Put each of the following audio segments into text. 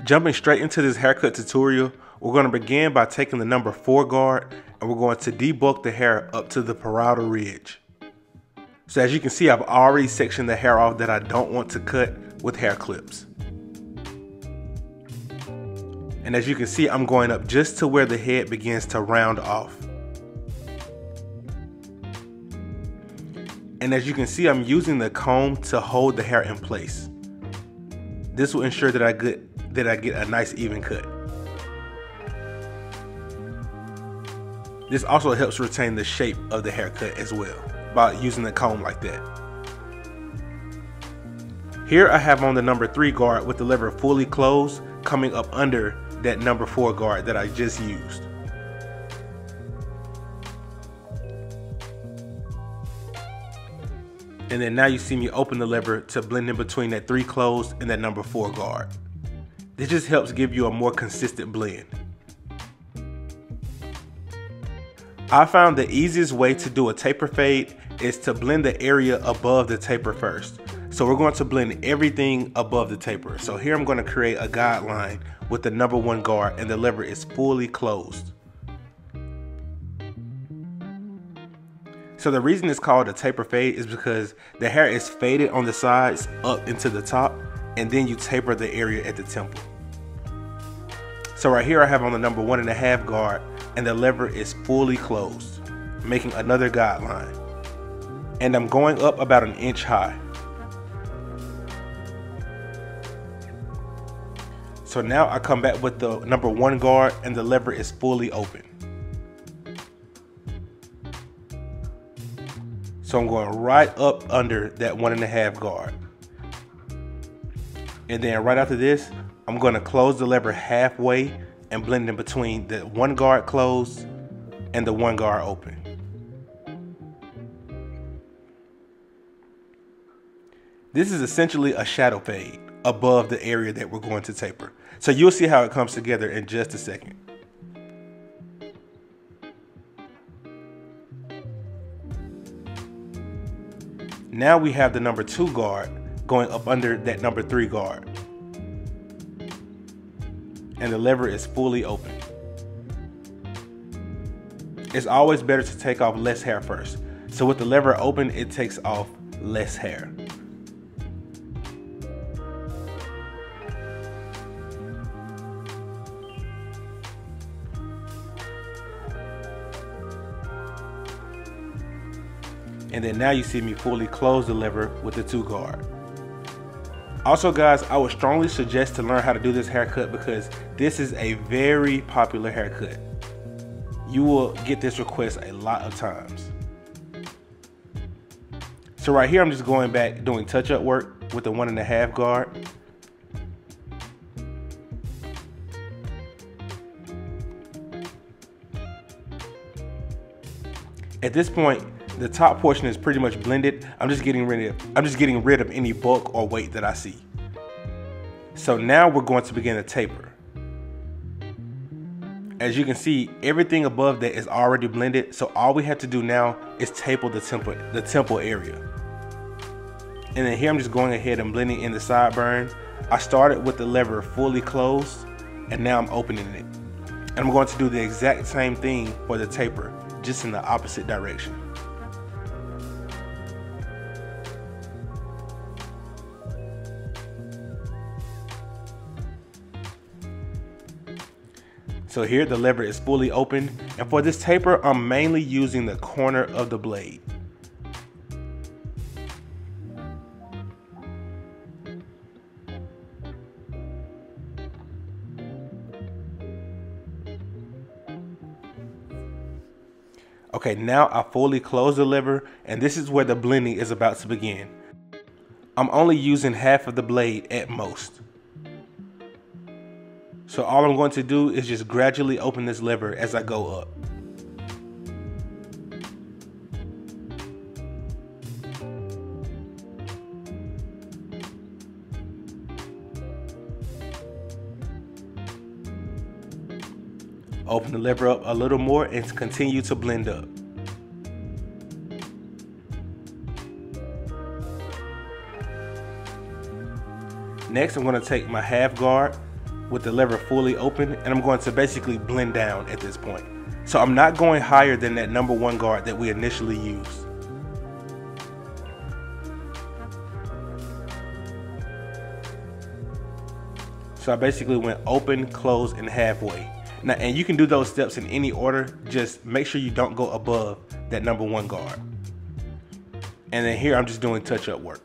Jumping straight into this haircut tutorial, we're going to begin by taking the number 4 guard and we're going to debulk the hair up to the parietal ridge. So as you can see, I've already sectioned the hair off that I don't want to cut with hair clips. And as you can see, I'm going up just to where the head begins to round off. And as you can see, I'm using the comb to hold the hair in place. This will ensure that I get a nice even cut. This also helps retain the shape of the haircut as well by using the comb like that. Here I have on the number 3 guard with the lever fully closed, coming up under that number 4 guard that I just used. And then now you see me open the lever to blend in between that 3 closed and that number 4 guard. This just helps give you a more consistent blend. I found the easiest way to do a taper fade is to blend the area above the taper first. So we're going to blend everything above the taper. So here I'm going to create a guideline with the number 1 guard and the lever is fully closed. So the reason it's called a taper fade is because the hair is faded on the sides up into the top and then you taper the area at the temple. So right here I have on the number 1.5 guard and the lever is fully closed, making another guideline. And I'm going up about 1 inch high. So now I come back with the number 1 guard and the lever is fully open. So I'm going right up under that 1.5 guard. And then right after this, I'm going to close the lever halfway and blend in between the 1 guard closed and the 1 guard open. This is essentially a shadow fade above the area that we're going to taper. So you'll see how it comes together in just a second. Now we have the number 2 guard going up under that number 3 guard. And the lever is fully open. It's always better to take off less hair first. So with the lever open, it takes off less hair. And then now you see me fully close the lever with the 2 guard. Also guys, I would strongly suggest to learn how to do this haircut because this is a very popular haircut. You will get this request a lot of times. So right here I'm just going back doing touch-up work with the 1.5 guard. At this point, the top portion is pretty much blended. I'm just getting rid of any bulk or weight that I see. So now we're going to begin to taper. As you can see, everything above that is already blended. So all we have to do now is taper the temple area. And then here I'm just going ahead and blending in the sideburns. I started with the lever fully closed and now I'm opening it. And I'm going to do the exact same thing for the taper, just in the opposite direction. So here the lever is fully open, and for this taper I'm mainly using the corner of the blade. Okay, now I fully close the lever and this is where the blending is about to begin. I'm only using half of the blade at most. So all I'm going to do is just gradually open this lever as I go up. Open the lever up a little more and continue to blend up. Next, I'm going to take my half guard with the lever fully open, and I'm going to basically blend down at this point. So I'm not going higher than that number 1 guard that we initially used. So I basically went open, close, and halfway. Now, and you can do those steps in any order, just make sure you don't go above that number 1 guard. And then here I'm just doing touch-up work.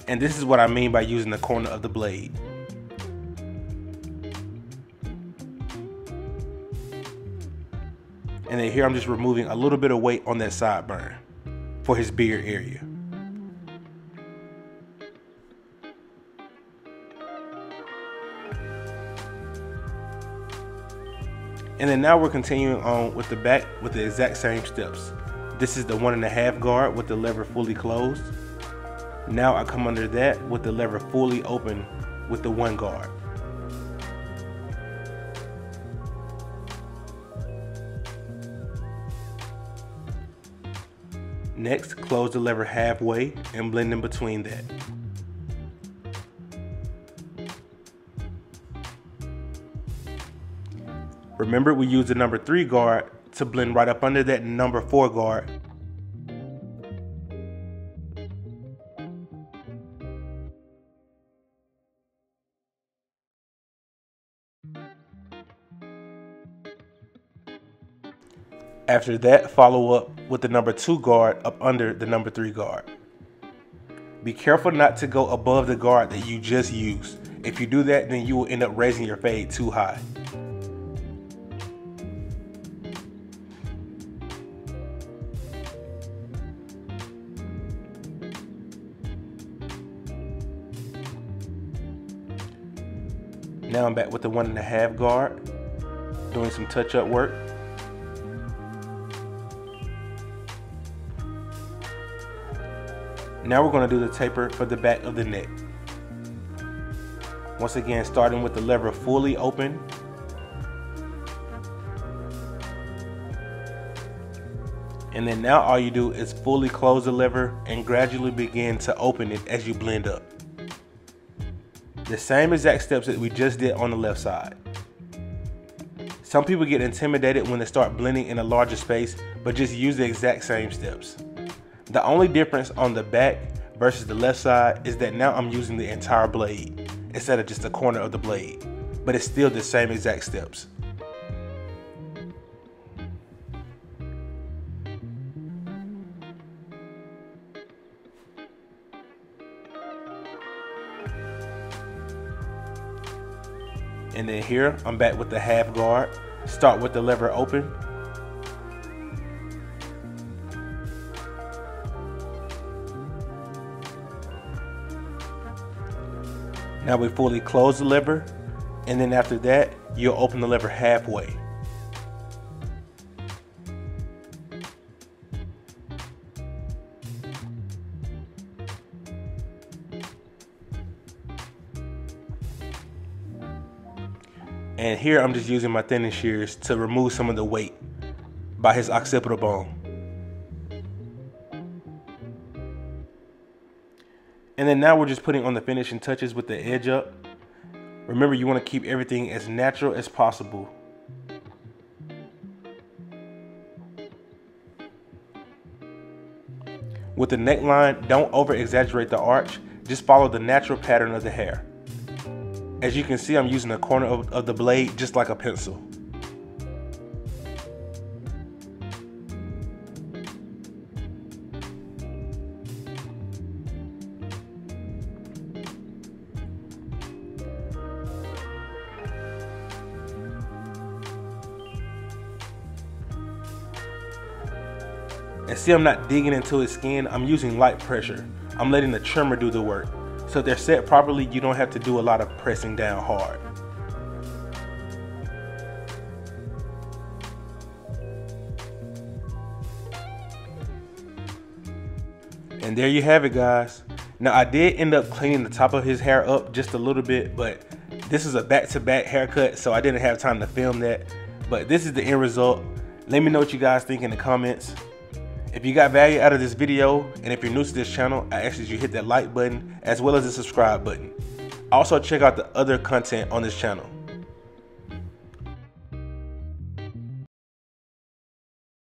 And this is what I mean by using the corner of the blade. And then here I'm just removing a little bit of weight on that sideburn for his beard area. And then now we're continuing on with the back with the exact same steps. This is the 1.5 guard with the lever fully closed. Now I come under that with the lever fully open with the 1 guard. Next, close the lever halfway and blend in between that. Remember, we use the number 3 guard to blend right up under that number 4 guard. After that, follow up with the number 2 guard up under the number 3 guard. Be careful not to go above the guard that you just used. If you do that, then you will end up raising your fade too high. Now I'm back with the 1.5 guard, doing some touch-up work. Now we're going to do the taper for the back of the neck. Once again, starting with the lever fully open. And then now all you do is fully close the lever and gradually begin to open it as you blend up. The same exact steps that we just did on the left side. Some people get intimidated when they start blending in a larger space, but just use the exact same steps. The only difference on the back versus the left side is that now I'm using the entire blade instead of just the corner of the blade, but it's still the same exact steps. And then here, I'm back with the half guard. Start with the lever open. Now we fully close the lever, and then after that, you'll open the lever halfway. And here I'm just using my thinning shears to remove some of the weight by his occipital bone. And then now we're just putting on the finishing touches with the edge up. Remember, you want to keep everything as natural as possible. With the neckline, don't over exaggerate the arch, just follow the natural pattern of the hair. As you can see, I'm using the corner of the blade just like a pencil. And see, I'm not digging into his skin, I'm using light pressure. I'm letting the trimmer do the work. So if they're set properly, you don't have to do a lot of pressing down hard. And there you have it, guys. Now I did end up cleaning the top of his hair up just a little bit, but this is a back-to-back haircut, so I didn't have time to film that. But this is the end result. Let me know what you guys think in the comments. If you got value out of this video, and if you're new to this channel, I ask that you hit that like button as well as the subscribe button. Also check out the other content on this channel.